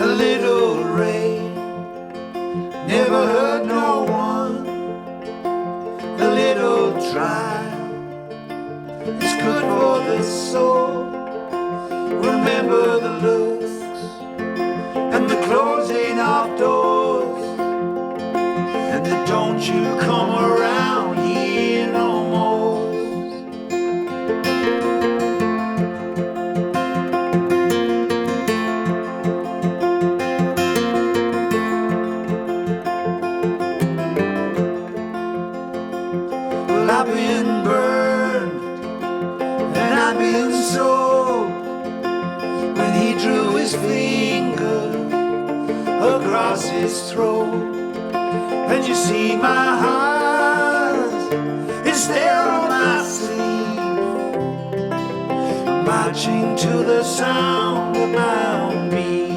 A little rain never hurt no one. A little trial is good for the soul. Remember the looks and the closing of doors, and the don't you come around here no more. Well, I've been burned and I've been sold when he drew his finger across his throat. And you see my heart is there on my sleeve, marching to the sound of my own beat.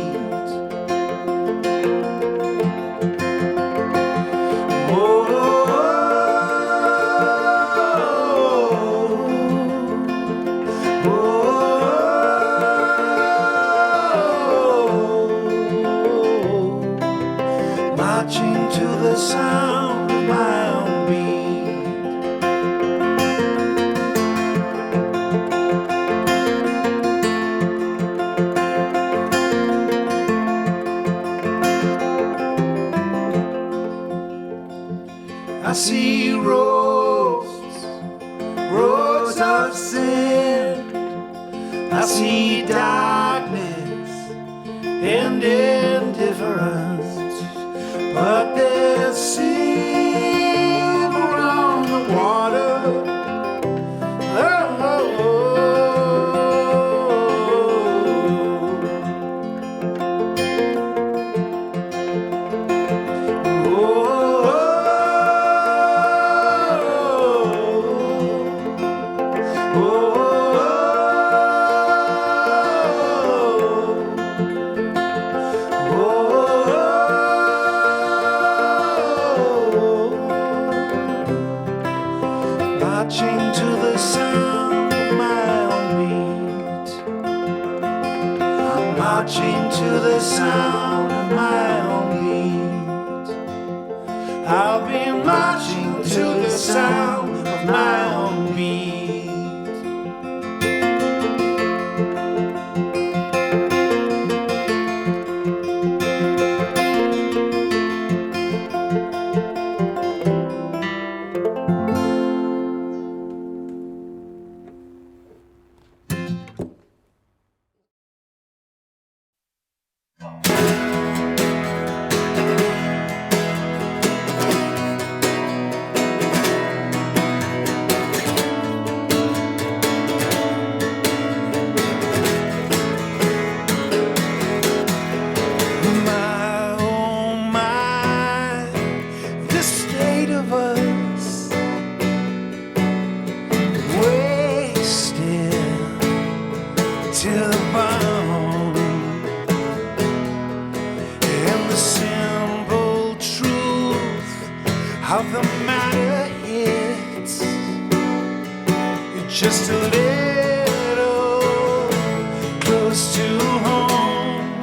Marching to the sound of my own beat. I see roads, roads of sin. I see darkness and indifference, but there's silver on the water. Oh, oh, marching to the sound of my own beat. I'm marching to the sound of my own beat. I'll be marching to the sound of my own beat. To the bone, and the simple truth of the matter hits just a little close to home.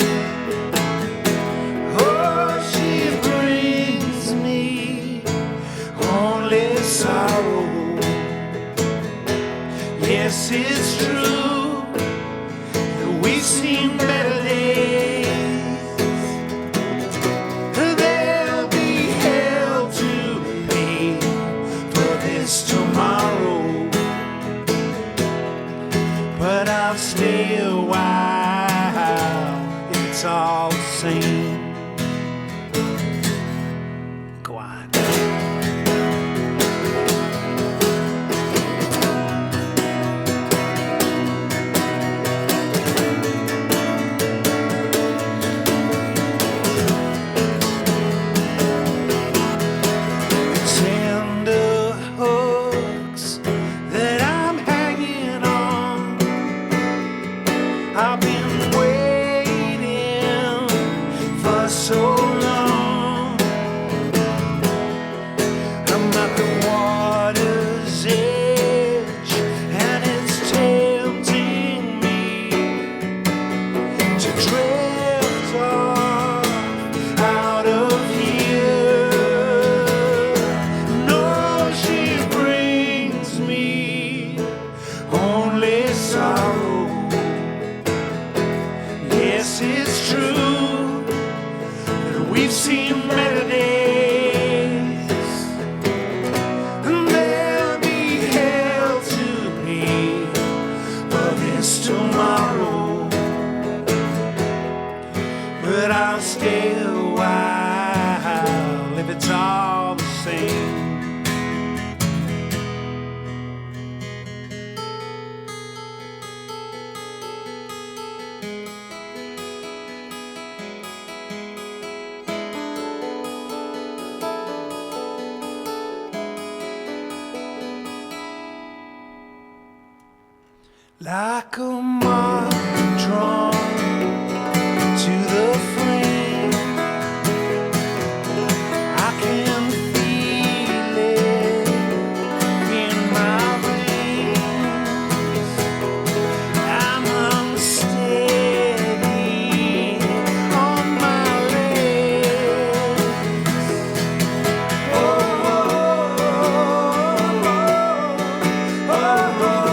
Oh, she brings me only sorrow. Yes, it's true, we've seen better days. There'll be hell to pay for this tomorrow, but I'll stay a while. It's all the same. Go on. I've been waiting for so long. We've seen better days, and there'll be hell to pay for this tomorrow. But I'll stay a while if it's all the same. Like a moth drawn to the flame, I can feel it in my veins. I'm unsteady on my legs. Oh, oh, oh, oh, oh, oh.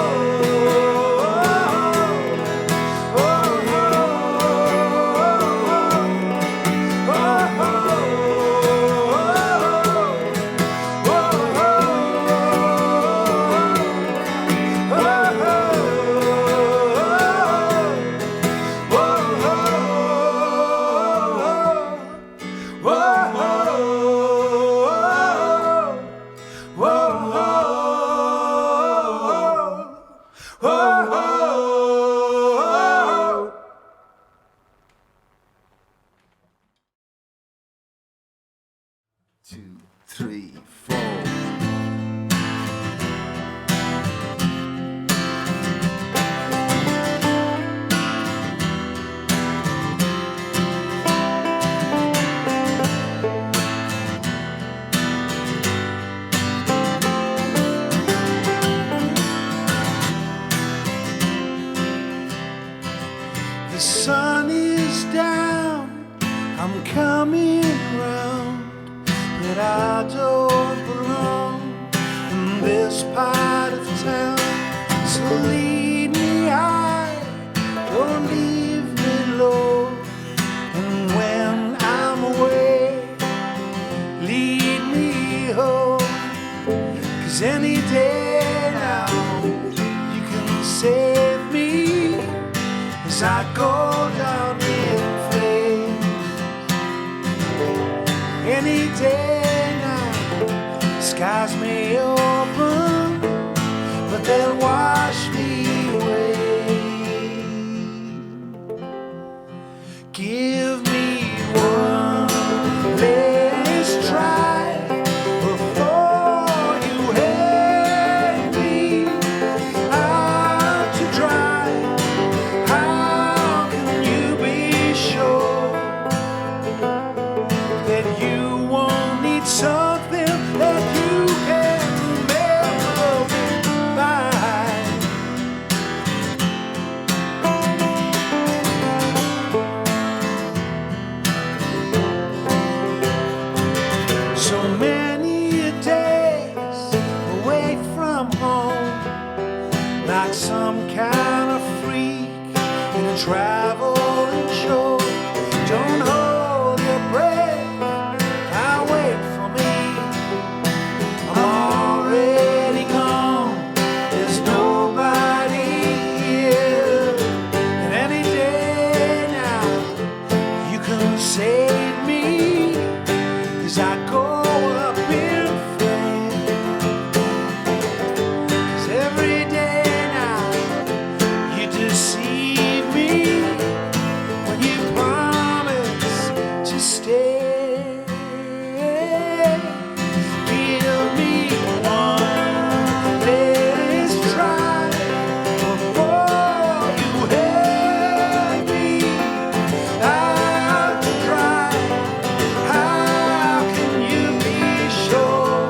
Two, three, four. The sun is down, I'm coming round, but I don't belong in this part of town. So lead me high, don't leave me low. And when I'm away, lead me home. 'Cause any day now you can save me as I go down in flames. Any day now, skies may open, but they'll wash me away. Give me one last try before you hang me out to dry. How can you be sure that you won't need something that you can never buy? So many days away from home, like some kind of freak in a traveling show. Don't hold your breath, I'll wait for me. I'm already gone, there's nobody here. And any day now, you can save me as I go up in flames. 'Cause every day now, you deceive me when you promise to stay. Give me one last try before you hang me out to dry. How can you be sure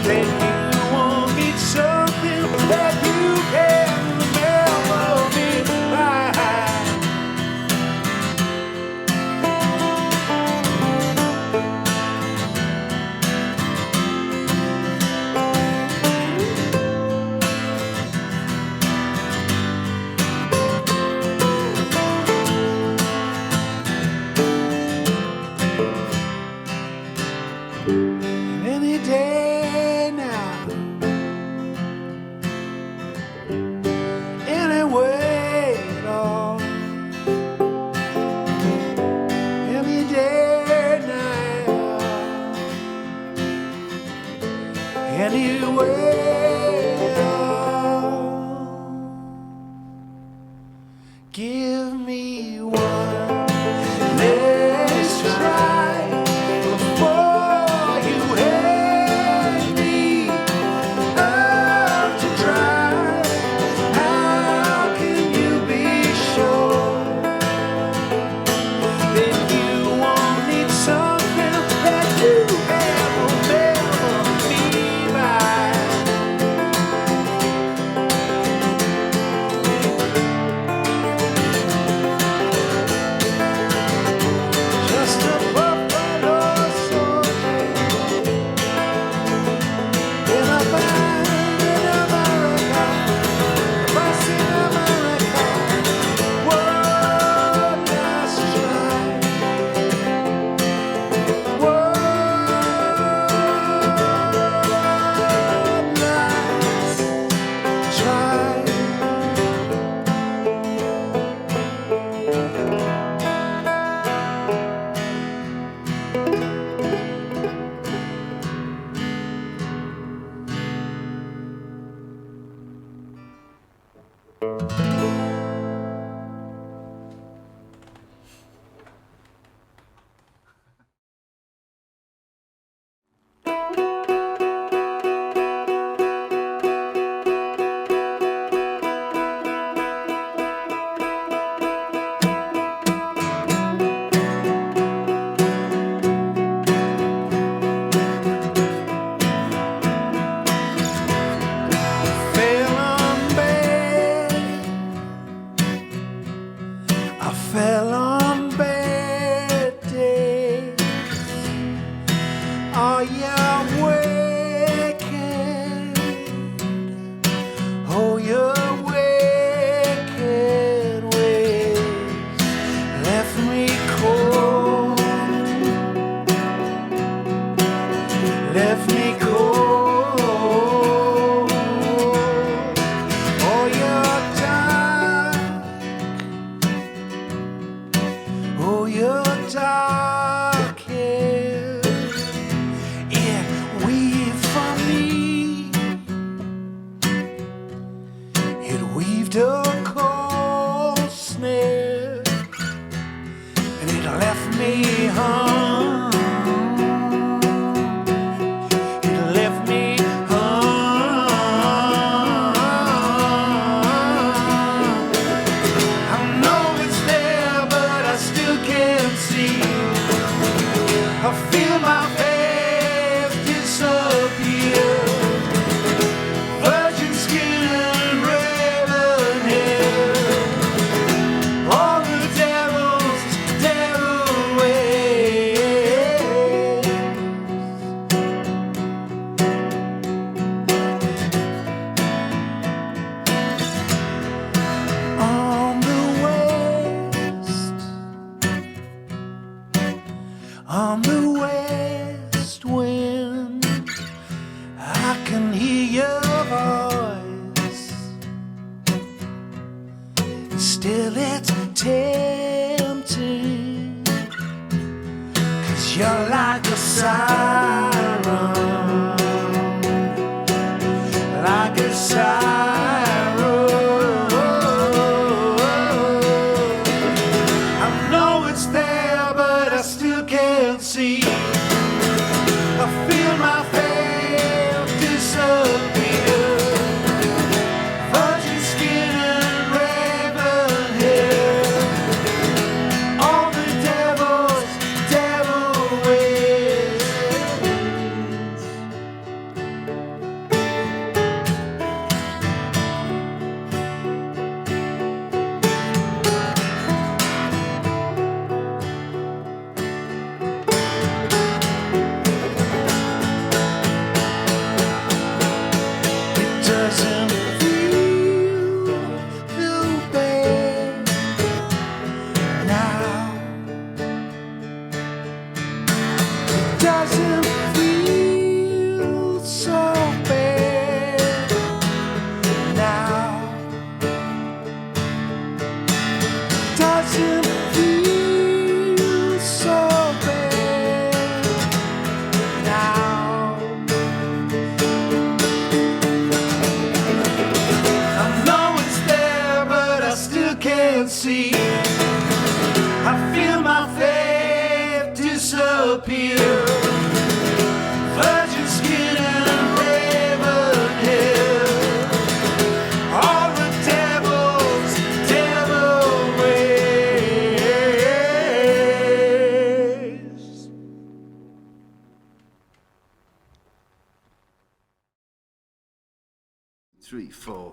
that you won't need something that you can never be by? your dark hair, it weaved for me. It weaved a cold snare, and it left me hung. It left me hung. I know it's there, but I still can't see. I feel my face disappear. Virgin skin and raven hair. All the devil's devil ways. On the west wind, I can hear your voice. Still it's tempting, 'cause you're like a siren, like a siren. I know it's there, but I still can't see. I feel my face disappear. Virgin skin and raven hair. All the devil's devil ways. It doesn't feel too bad now. It doesn't feel so bad now. Doesn't feel so bad now. I know it's there, but I still can't see. I feel my faith disappear. Virgin skin and raven hair. All the devil's devil ways. 3, 4.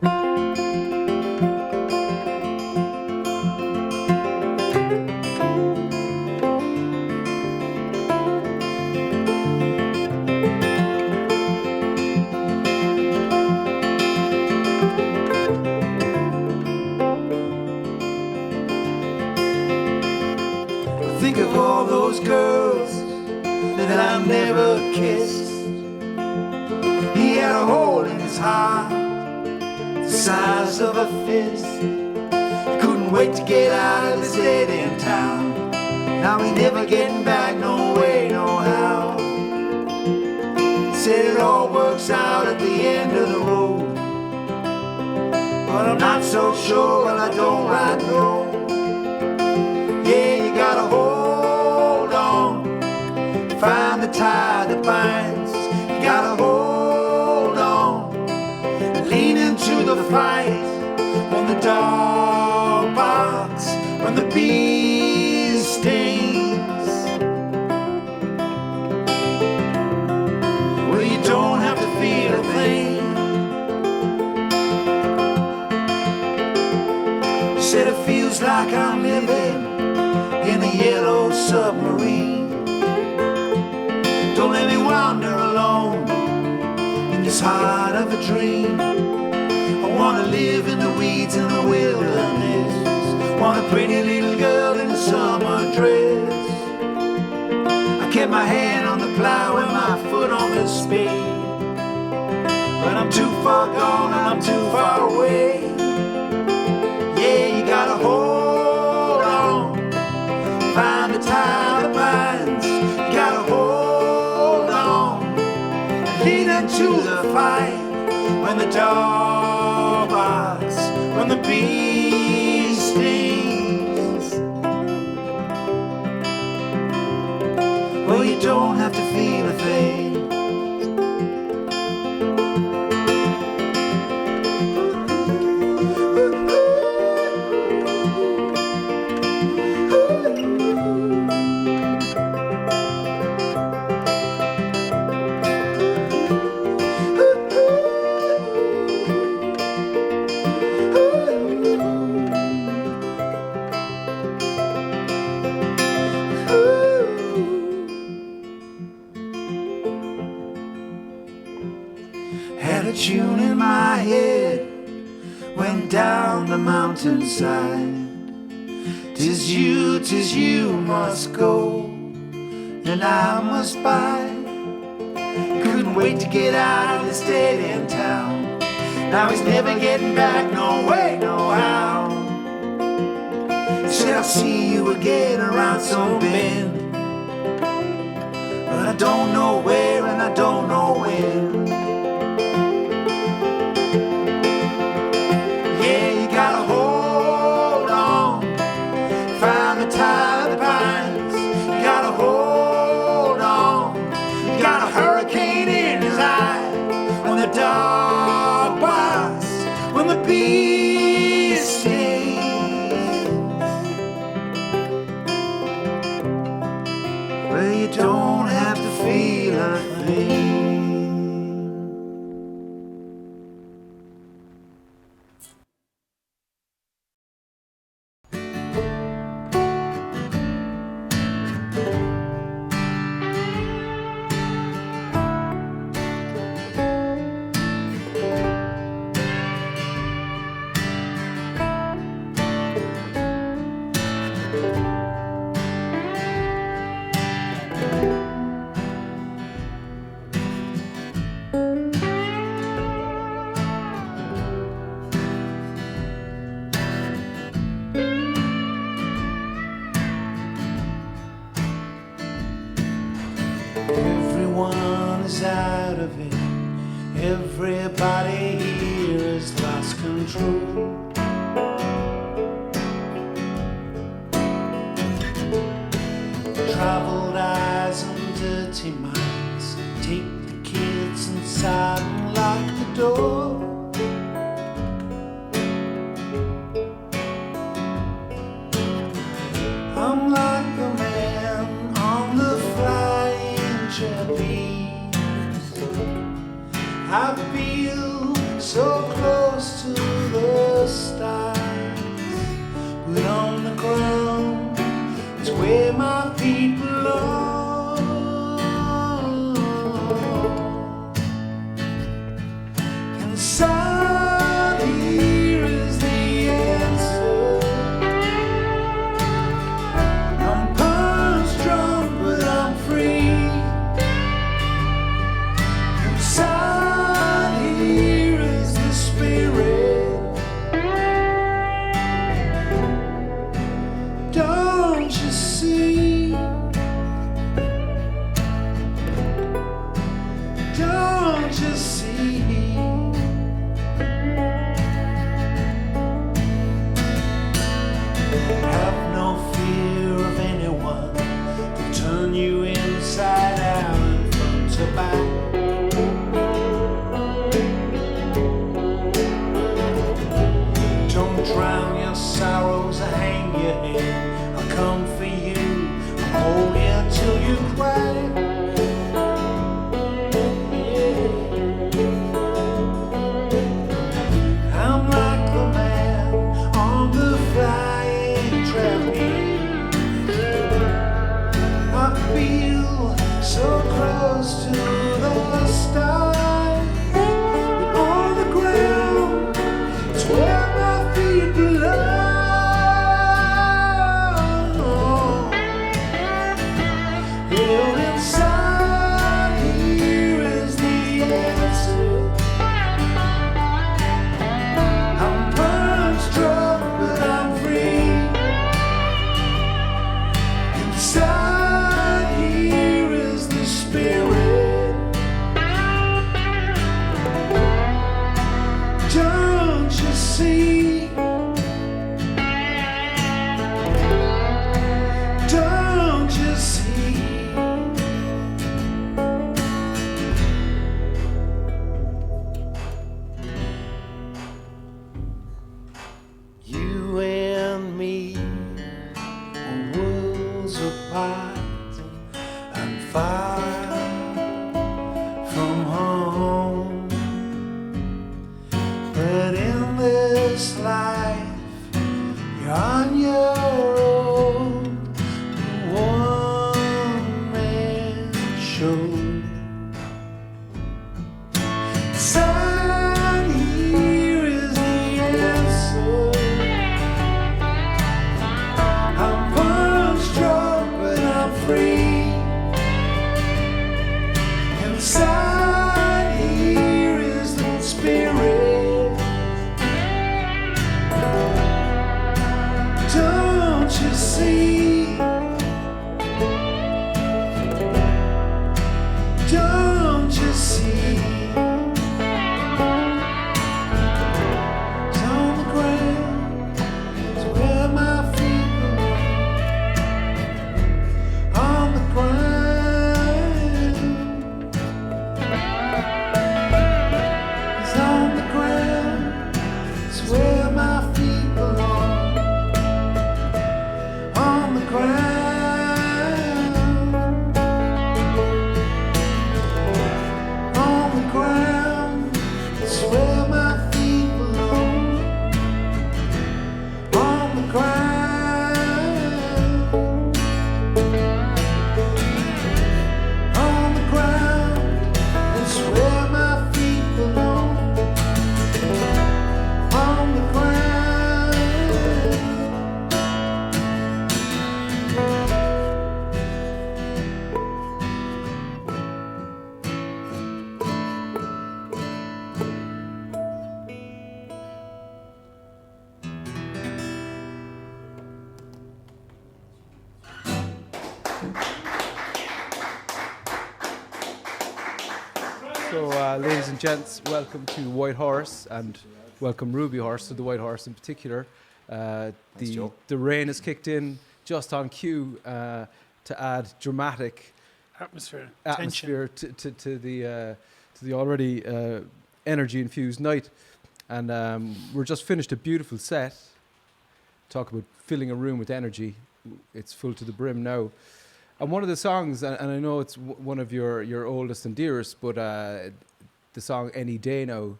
Think of all those girls that I never kissed. He had a hole in his heart the size of a fist. He couldn't wait to get out of this dead end town. Now he never getting back, no way, no how. Said it all works out at the end of the road, but I'm not so sure, well I don't right know. Yeah, you gotta hold on, find the tie that binds. You gotta hold on, lean into the fight. When the dog barks, when the bee stings, well you don't have to feel a thing. Said it feels like I'm living in a yellow submarine. Don't let me wander alone in this heart of a dream. I wanna live in the weeds in the wilderness. Want a pretty little girl in a summer dress. I kept my hand on the plow and my foot on the spade, but I'm too far gone and I'm too far away. Yeah, you gotta hold on, find find the tie that binds. You gotta hold on, lean into the fight. When the dog barks, when the bee stings, well, you don't have to feel a thing. Had a tune in my head, went down the mountainside. 'Tis you must go, and I must bide. Couldn't wait to get out of this dead end town. Now he's never getting back, no way, no how. Said I'll see you again around some bend, but I don't know where and I don't know when. Tie the pines, you gotta hold on. You got a hurricane in his eye. When the dog barks, when the bee stings, well, you don't have to feel a thing. Everyone is out of it. Everybody here has lost control. Traveled eyes and dirty minds. Take the kids inside and lock the door. I'm like the man on the flying trapeze. I feel so close to the stars, but on the ground is where my feet belong. And the sun here is the answer. I'm punch drunk, but I'm free. And the sun here is the spirit. Don't you see? Don't you see? Have no fear of anyone to turn you inside out and front to back. Don't drown your sorrows or hang your head. I'll come for you Inside here is the spirit. Don't you see? Don't you see? You and me are worlds apart and far from home. But in this life, you're on your own, a one-man show. Sun here is the answer. I'm punch drunk, but I'm free. Inside here is the spirit. Don't you see? Don't you see? It's on the ground, it's where my feet belong. On the ground, it's on the ground, it's where my feet belong. On the ground, on the ground, it's where my feet belong. On the ground, on the ground, it's where my feet belong. On the ground. So, ladies and gents, welcome to White Horse, and welcome Rubyhorse to the White Horse in particular. The rain has kicked in just on cue to add dramatic Atmosphere, to the already energy infused night, and we're just finished a beautiful set. Talk about filling a room with energy. It's full to the brim now. And one of the songs, and I know it's one of your oldest and dearest, but the song Any Day Now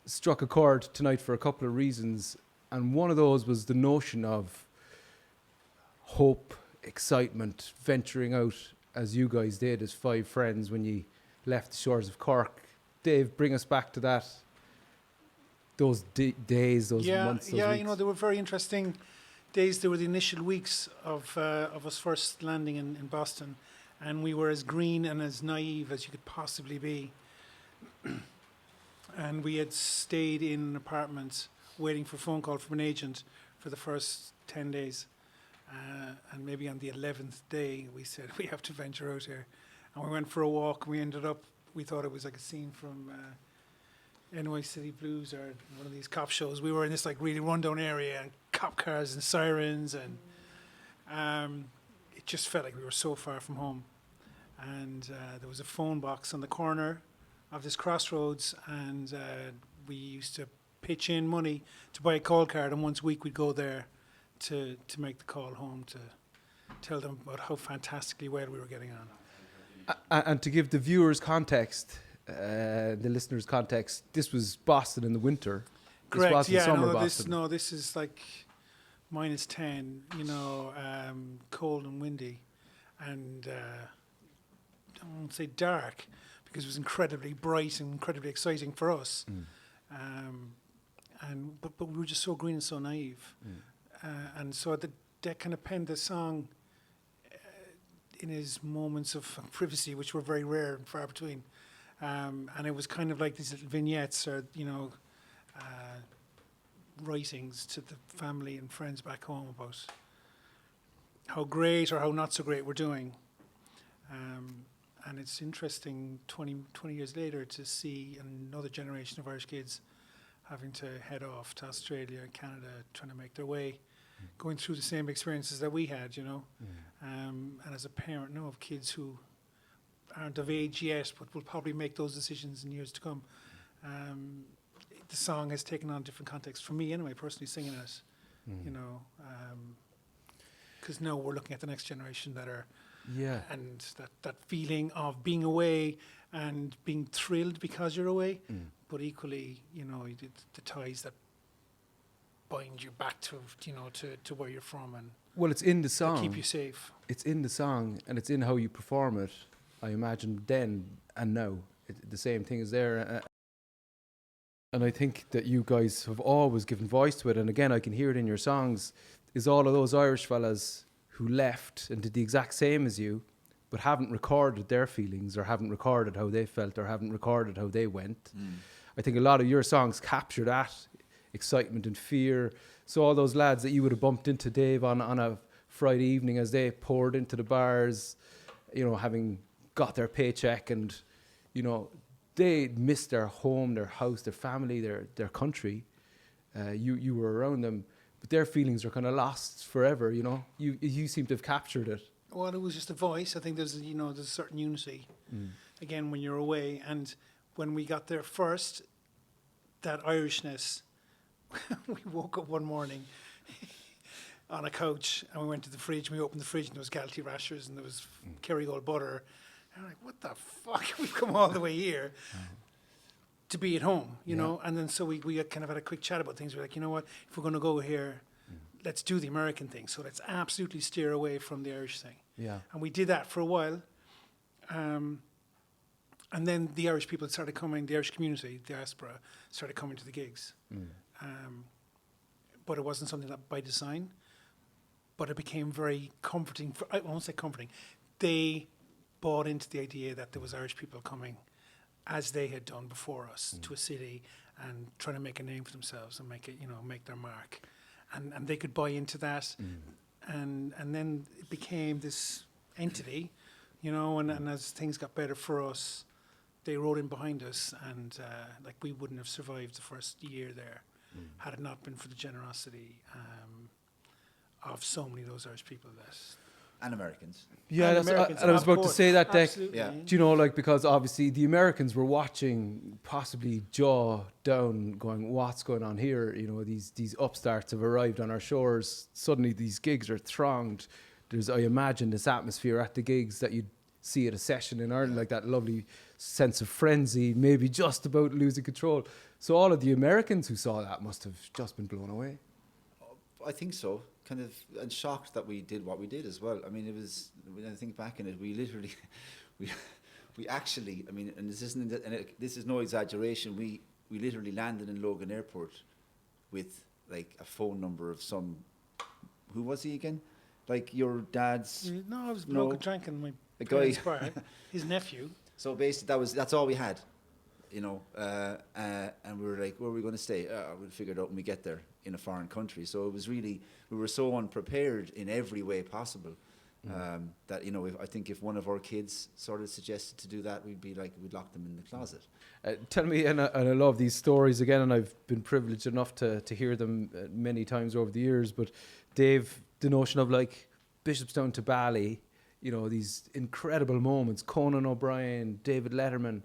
struck a chord tonight for a couple of reasons. And one of those was the notion of hope, excitement, venturing out as you guys did as five friends when you left the shores of Cork. Dave, bring us back to that. Those days, those months, those weeks. You know, they were very interesting days. They were the initial weeks of us first landing in Boston, and we were as green and as naive as you could possibly be. And we had stayed in an apartment waiting for a phone call from an agent for the first 10 days. And maybe on the 11th day, we said, we have to venture out here. And we went for a walk. We ended up, we thought it was like a scene from NY City Blues or one of these cop shows. We were in this like really rundown area and cop cars and sirens, and it just felt like we were so far from home. And there was a phone box on the corner of this crossroads, and we used to pitch in money to buy a call card, and once a week we'd go there to make the call home to tell them about how fantastically well we were getting on. And to give the viewers context, the listeners context, this was Boston in the winter. Correct. This wasn't summer Boston. This is like -10, cold and windy, and I won't say dark because it was incredibly bright and incredibly exciting for us. But we were just so green and so naive, and so that kind of penned the song in his moments of privacy, which were very rare and far between. And it was kind of like these little vignettes or, writings to the family and friends back home about how great or how not so great we're doing. And it's interesting 20 years later to see another generation of Irish kids having to head off to Australia and Canada, trying to make their way, going through the same experiences that we had, you know. And as a parent, know of kids who aren't of age yet, but will probably make those decisions in years to come. The song has taken on different context for me anyway, personally singing it, you know, because now we're looking at the next generation that are, and that feeling of being away and being thrilled because you're away, but equally, you know, the ties that bind you back to, you know, to where you're from and Well, it's in the song. keep you safe. It's in the song, and it's in how you perform it. I imagine then and now, the same thing is there. And I think that you guys have always given voice to it. And again, I can hear it in your songs, is all of those Irish fellas who left and did the exact same as you, but haven't recorded their feelings or haven't recorded how they felt or haven't recorded how they went. I think a lot of your songs capture that excitement and fear. So all those lads that you would have bumped into, Dave, on a Friday evening as they poured into the bars, you know, having got their paycheck and, you know, they missed their home, their house, their family, their country. You were around them, but their feelings are kind of lost forever, you know. You seem to have captured it. Well, it was just a voice. I think there's a certain unity, again, when you're away. And when we got there first, that Irishness, we woke up one morning on a couch and we went to the fridge and we opened the fridge and there was Galty rashers and there was Kerrygold butter. And I'm like, what the fuck? We've come all the way here to be at home, you know? And then so we kind of had a quick chat about things. We're like, you know what? If we're going to go here, let's do the American thing. So let's absolutely steer away from the Irish thing. Yeah. And we did that for a while. And then the Irish people started coming, the Irish community, the diaspora, started coming to the gigs. But it wasn't something that by design, but it became very comforting. I won't say comforting. They bought into the idea that there was Irish people coming as they had done before us to a city and trying to make a name for themselves and make it, you know, make their mark. And they could buy into that. And then it became this entity, you know, and as things got better for us, they rode in behind us and like we wouldn't have survived the first year there had it not been for the generosity of so many of those Irish people that... And Americans. Yeah, And Americans, and I was about to say that, Dick. absolutely. Yeah. Do you know, like, because obviously the Americans were watching, possibly jaw down, going, what's going on here? You know, these upstarts have arrived on our shores. Suddenly these gigs are thronged. There's, I imagine, this atmosphere at the gigs that you'd see at a session in Ireland, like that lovely sense of frenzy, maybe just about losing control. So all of the Americans who saw that must have just been blown away. I think so. Kind of, and shocked that we did what we did as well. I mean, it was, when I think back in it, we literally, we actually, I mean, and this is no exaggeration, we literally landed in Logan Airport with like a phone number of some, who was he again? Like your dad's... No, I was broke drunk in my a guy, parents' bar. His nephew. So basically that's all we had, you know, and we were like, where are we going to stay? We'll figure it out when we get there in a foreign country. So it was really, we were so unprepared in every way possible that, you know, I think if one of our kids sort of suggested to do that, we'd lock them in the closet. Tell me, and I love these stories again, and I've been privileged enough to hear them many times over the years, but Dave, the notion of like Bishopstown to Bali, you know, these incredible moments, Conan O'Brien, David Letterman.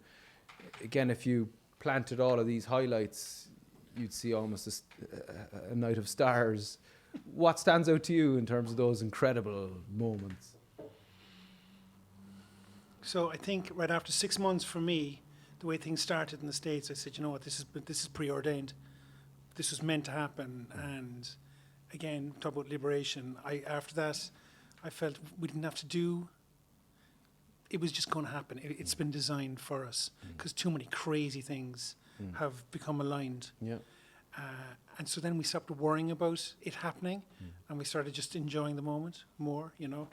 Again, if you planted all of these highlights, you'd see almost a night of stars. What stands out to you in terms of those incredible moments? So I think right after 6 months for me, the way things started in the States, I said, you know what, this is preordained. This was meant to happen. And again, talk about liberation. After that, I felt we didn't have to do. It was just going to happen. It's been designed for us because too many crazy things have become aligned. Yeah. And so then we stopped worrying about it happening and we started just enjoying the moment more, you know.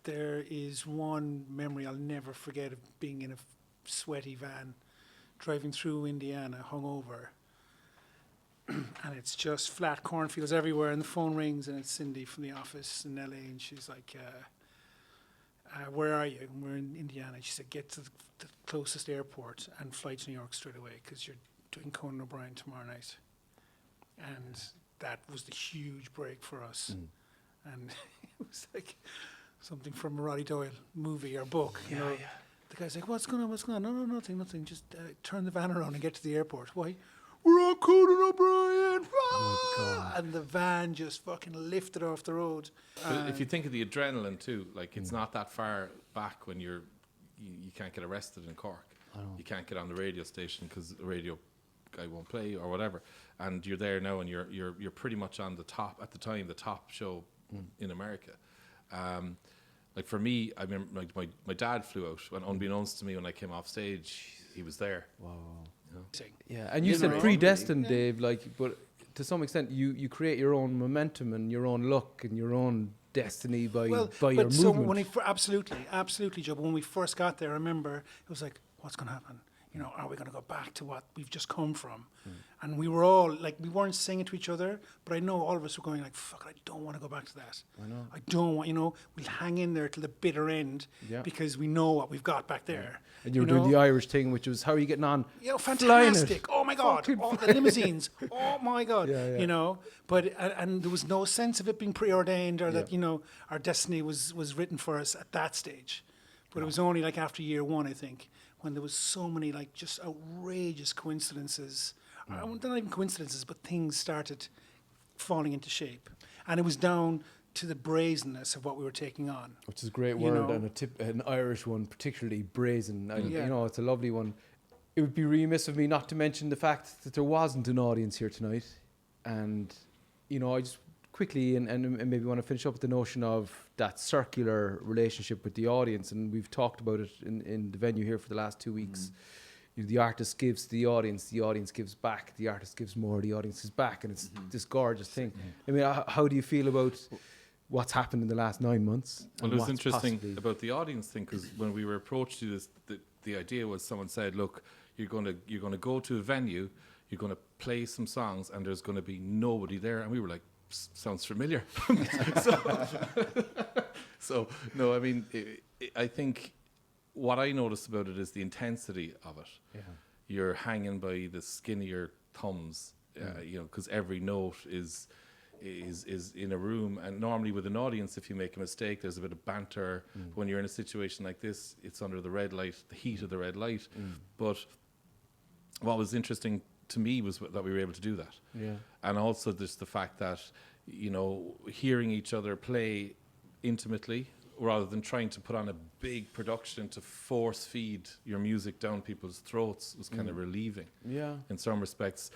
There is one memory I'll never forget of being in a sweaty van, driving through Indiana, hungover, and it's just flat cornfields everywhere, and the phone rings, and it's Cindy from the office in LA, and she's like, where are you? And we're in Indiana. And she said, get to the closest airport and fly to New York straight away, because you're doing Conan O'Brien tomorrow night. And that was the huge break for us. And it was like something from a Roddy Doyle movie or book, you know. The guy's like, what's going on? No, nothing. Just turn the van around and get to the airport. Why? We're on Conan O'Brien. And the van just fucking lifted off the road. But if you think of the adrenaline too, like it's not that far back when you can't get arrested in Cork. You can't get on the radio station because the radio guy won't play or whatever. And you're there now, and you're pretty much on the top at the time, the top show in America. Like for me, I remember my dad flew out, and unbeknownst to me, when I came off stage, he was there. Wow. You know? Yeah, and you said predestined, Dave. Like, but to some extent, you create your own momentum and your own luck and your own destiny by your so movement. when absolutely, Joe. But when we first got there, I remember it was like, what's going to happen? You know, are we going to go back to what we've just come from? And we were all like, we weren't saying it to each other, but I know all of us were going like, fuck, I don't want to go back to that. I don't want, we'll hang in there till the bitter end because we know what we've got back there. And you were doing the Irish thing, which was, how are you getting on? Fantastic. Oh my God. All the limousines. Oh my God. But, and there was no sense of it being preordained or that, our destiny was written for us at that stage. But it was only like after year one, I think, when there was so many like just outrageous coincidences. They're not even coincidences, but things started falling into shape. And it was down to the brazenness of what we were taking on. Which is a great word, and an Irish one, particularly brazen. It's a lovely one. It would be remiss of me not to mention the fact that there wasn't an audience here tonight. And, I just quickly and maybe want to finish up with the notion of that circular relationship with the audience. And we've talked about it in the venue here for the last 2 weeks. The artist gives to the audience gives back, the artist gives more, the audience gives back, and it's this gorgeous thing. I mean, how do you feel about what's happened in the last 9 months? Well, it was interesting about the audience thing, because when we were approached to this, the idea was, someone said, look, you're going to go to a venue, you're going to play some songs, and there's going to be nobody there. And we were like, sounds familiar. So no, I mean, I think what I noticed about it is the intensity of it. Yeah. You're hanging by the skin of your thumbs, because every note is in a room. And normally with an audience, if you make a mistake, there's a bit of banter. When you're in a situation like this, it's under the red light, the heat of the red light. But what was interesting to me was that we were able to do that. Yeah. And also just the fact that, hearing each other play intimately, rather than trying to put on a big production to force feed your music down people's throats, was kind of relieving. Yeah. In some respects,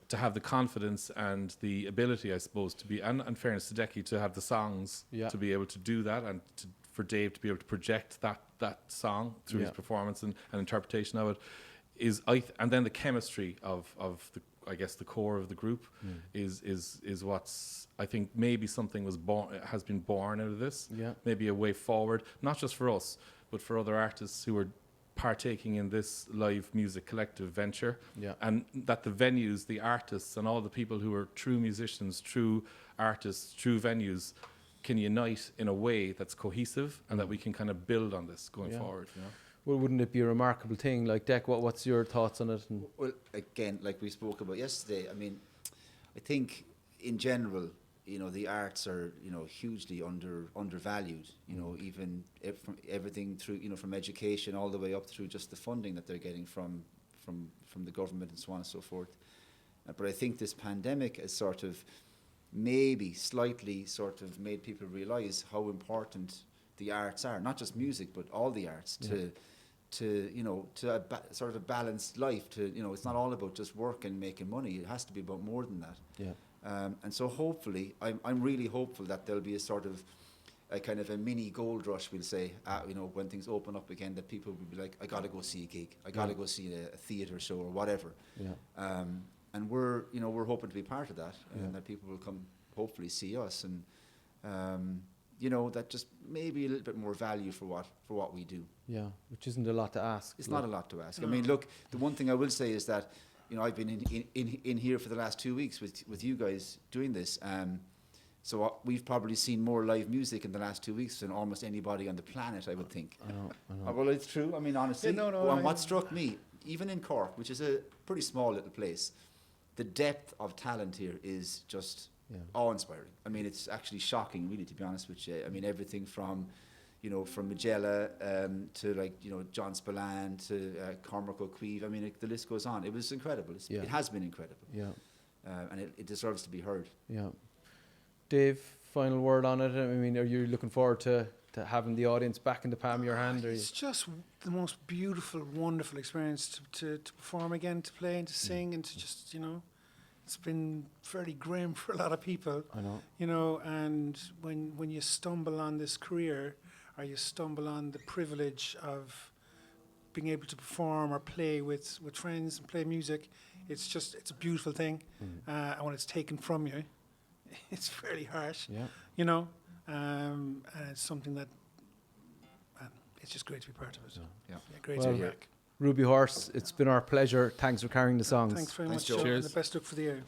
to have the confidence and the ability, I suppose, to be, and fairness to Decky, to have the songs to be able to do that, and for Dave to be able to project that song through his performance and interpretation of it, and then the chemistry of the, I guess, the core of the group is what's, I think, maybe something has been born out of this. Yeah. Maybe a way forward, not just for us, but for other artists who are partaking in this live music collective venture. Yeah. And that the venues, the artists, and all the people who are true musicians, true artists, true venues, can unite in a way that's cohesive, and that we can kind of build on this going forward. Well, wouldn't it be a remarkable thing? Like, Dec, what's your thoughts on it? Well, again, like we spoke about yesterday, I mean, I think in general, the arts are, hugely undervalued, even from everything through, from education all the way up through just the funding that they're getting from the government and so on and so forth. But I think this pandemic has sort of maybe slightly sort of made people realise how important the arts are, not just music, but all the arts, to sort of a balanced life. It's not all about just work and making money. It has to be about more than that. Yeah. And so hopefully, I'm really hopeful that there'll be a sort of a kind of a mini gold rush, we'll say, when things open up again, that people will be like, I got to go see a gig, I got to go see a theatre show or whatever. Yeah. And we're hoping to be part of that, and that people will come, hopefully, see us, and that just maybe a little bit more value for what we do. Yeah, which isn't a lot to ask. It's not a lot to ask. I mean, look, the one thing I will say is that, you know, I've been in here for the last 2 weeks with you guys doing this. So we've probably seen more live music in the last 2 weeks than almost anybody on the planet, I would think. I know. Well, it's true. I mean, honestly. Yeah, no, and what struck me, even in Cork, which is a pretty small little place, the depth of talent here is just awe-inspiring. I mean, it's actually shocking, really, to be honest with you. I mean, everything from, you know, from Magella to, like, you know, John Spillane to Cormac O'Queeve. I mean, the list goes on. It was incredible. It has been incredible. Yeah. And it deserves to be heard. Yeah. Dave, final word on it. I mean, are you looking forward to having the audience back in the palm of your hand? It's just the most beautiful, wonderful experience to perform again, to play and to sing and to just, you know, it's been fairly grim for a lot of people. I know. You know, and when you stumble on this career, or you stumble on the privilege of being able to perform or play with friends and play music, it's a beautiful thing. And when it's taken from you, it's fairly harsh. Yeah. You know, and it's something that it's just great to be part of it. Yeah. Great to be back. Rubyhorse, it's been our pleasure. Thanks for carrying the songs. Thanks very Thanks, much, Joe. Joe, and Cheers. the best luck for the year.